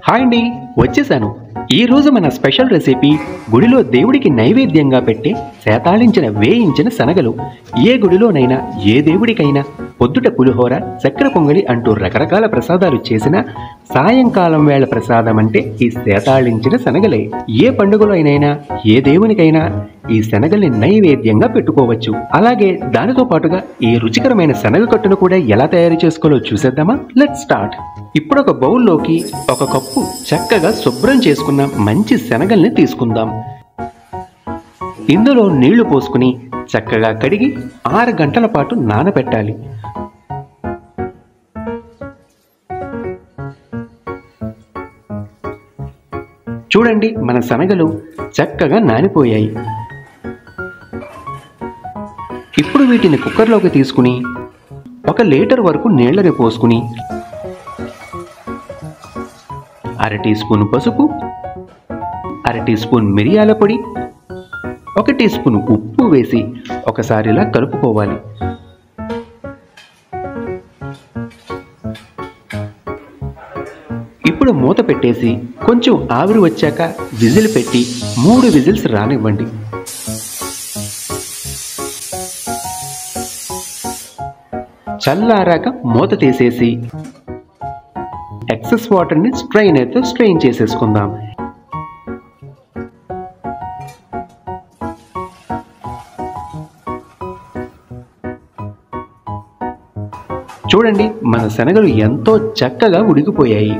Hi అండి, వచ్చేసాను. ఈరోజు మన స్పెషల్ రెసిపీ గుడిలో దేవుడికి నైవేద్యంగా పెట్టి సేతాళించిన వేయించిన శనగలు. ఏ గుడిలోనైనా ఏ దేవుడికైనా పొద్దుట పులిహోర, చక్కెర పొంగలి అంటూ రకరకాల ప్రసాదాలు చేసిన సాయంకాలం వేళ ప్రసాదం అంటే ఈ సేతాళించిన శనగలే. ఏ పండుగలో అయినైనా ఏ దేవునికైనా ఈ శనగల్ని నైవేద్యంగా పెట్టుకోవచ్చు. అలాగే దానితో పాటుగా ఈ రుచికరమైన శనగ కట్టును కూడా ఎలా తయారు చేసుకోవాలో చూసేద్దామా? Let's start. ఇప్పుడు ఒక బౌల్లోకి ఒక కప్పు చక్కగా శుభ్రం చేసుకున్న మంచి శనగల్ని తీసుకుందాం. ఇందులో నీళ్లు పోసుకుని చక్కగా కడిగి 6 గంటల పాటు నానబెట్టాలి. చూడండి, మన శనగలు చక్కగా నానిపోయాయి. ఇప్పుడు వీటిని కుక్కర్లోకి తీసుకుని 1 లీటర్ వరకు నీళ్ళని పోసుకుని 1/2 టీ స్పూన్ పసుపు, 1/2 టీ స్పూన్ మిరియాల పొడి, 1 టీ స్పూన్ ఉప్పు వేసి ఒకసారిలా కలుపుకోవాలి. ఇప్పుడు మూత పెట్టేసి కొంచెం ఆవిరి వచ్చాక విజిల్ పెట్టి 3 విజిల్స్ రానివ్వండి. చల్లారాక మూత తీసేసి ఎక్సెస్ వాటర్ని స్ట్రైనర్తో స్ట్రెయిన్ చేసేసుకుందాం. చూడండి, మన శనగలు ఎంతో చక్కగా ఉడికిపోయాయి.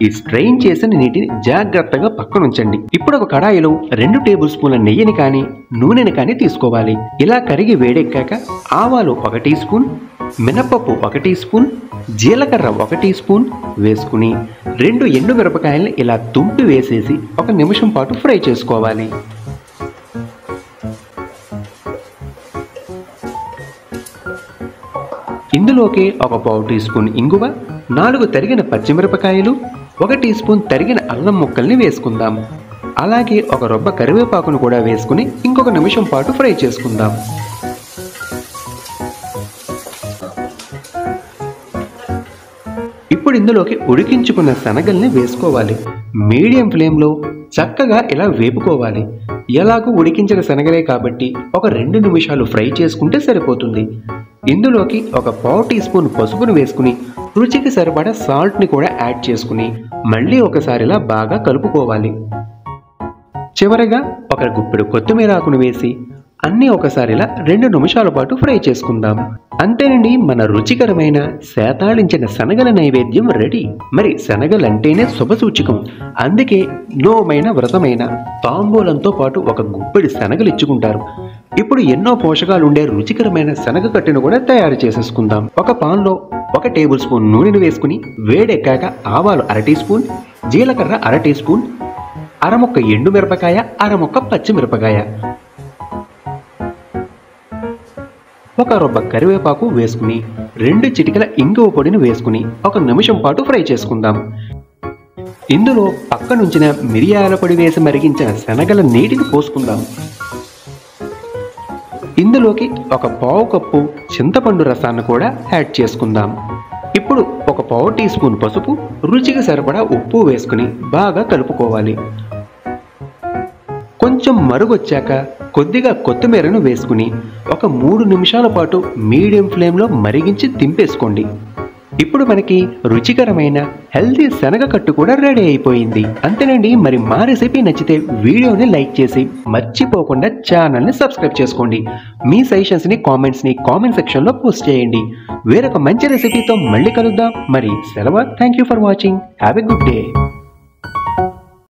ఈ స్ట్రెయిన్ చేసిన నీటిని జాగ్రత్తగా పక్కనుంచండి. ఇప్పుడు ఒక కడాయిలో 2 టేబుల్ స్పూన్ల నెయ్యిని కానీ నూనెని కానీ తీసుకోవాలి. ఇలా కరిగి వేడెక్కాక ఆవాలు 1 టీ స్పూన్, మినపప్పు 1 టీ స్పూన్, జీలకర్ర 1 టీ స్పూన్ వేసుకుని 2 ఎండుమిరపకాయలను ఇలా తుంపి వేసేసి 1 నిమిషం పాటు ఫ్రై చేసుకోవాలి. ఇందులోకి 1 పావు టీ స్పూన్ ఇంగువ, 4 తరిగిన పచ్చిమిరపకాయలు, 1 టీ స్పూన్ తరిగిన అల్లం ముక్కల్ని వేసుకుందాం. అలాగే 1 రొబ్బ కరివేపాకును కూడా వేసుకుని ఇంకొక నిమిషం పాటు ఫ్రై చేసుకుందాం. ఇప్పుడు ఇందులోకి ఉడికించుకున్న శనగల్ని వేసుకోవాలి. మీడియం ఫ్లేమ్లో చక్కగా ఇలా వేపుకోవాలి. ఎలాగూ ఉడికించిన శనగలే కాబట్టి 2 నిమిషాలు ఫ్రై చేసుకుంటే సరిపోతుంది. ఇందులోకి 1 పావు టీ స్పూన్ పసుపును వేసుకుని రుచికి సరిపడా సాల్ట్ని కూడా యాడ్ చేసుకుని మళ్ళీ ఒకసారిలా బాగా కలుపుకోవాలి. చివరగా 1 గుప్పెడు కొత్తిమీర ఆకును వేసి అన్నీ ఒకసారిలా 2 నిమిషాల పాటు ఫ్రై చేసుకుందాం. అంతేనండి, మన రుచికరమైన సేతాళించిన శనగల నైవేద్యం రెడీ. మరి శనగలంటేనే శుభసూచకం. అందుకే నోమైన వ్రతమైన తాంబూలంతో పాటు 1 గుప్పెడు శనగలు ఇచ్చుకుంటారు. ఇప్పుడు ఎన్నో పోషకాలు ఉండే రుచికరమైన శనగ కట్టును కూడా తయారు చేసేసుకుందాం. ఒక పాన్లో 1 టేబుల్ స్పూన్ నూనెను వేసుకుని వేడెక్కాక ఆవాలు 1/2 టీ స్పూన్, జీలకర్ర 1/2 టీ స్పూన్, 1/2 ముక్క ఎండుమిరపకాయ, 1/2 ముక్క పచ్చిమిరపకాయ, 1 రొబ్బ కరివేపాకు వేసుకుని 2 చిటికల ఇంగువ పొడిని వేసుకుని 1 నిమిషం పాటు ఫ్రై చేసుకుందాం. ఇందులో పక్కనుంచిన మిరియాల పొడి వేసి మరిగించిన శనగల నీటిని పోసుకుందాం. ఇందులోకి 1 పావు కప్పు చింతపండు రసాన్ని కూడా యాడ్ చేసుకుందాం. ఇప్పుడు 1 పావు టీ స్పూన్ పసుపు, రుచికి సరిపడా ఉప్పు వేసుకుని బాగా కలుపుకోవాలి. కొంచెం మరుగొచ్చాక కొద్దిగా కొత్తిమీరను వేసుకుని 3 నిమిషాల పాటు మీడియం ఫ్లేమ్లో మరిగించి దింపేసుకోండి. ఇప్పుడు మనకి రుచికరమైన హెల్తీ శనగ కట్టు కూడా రెడీ అయిపోయింది. అంతేనండి, మరి మా రెసిపీ నచ్చితే వీడియోని లైక్ చేసి మర్చిపోకుండా ఛానల్ని సబ్స్క్రైబ్ చేసుకోండి. మీ సజెషన్స్ని కామెంట్ సెక్షన్లో పోస్ట్ చేయండి. వేరొక మంచి రెసిపీతో మళ్ళీ కలుద్దాం. మరి సెలవు. Thank you for watching. Have a good day.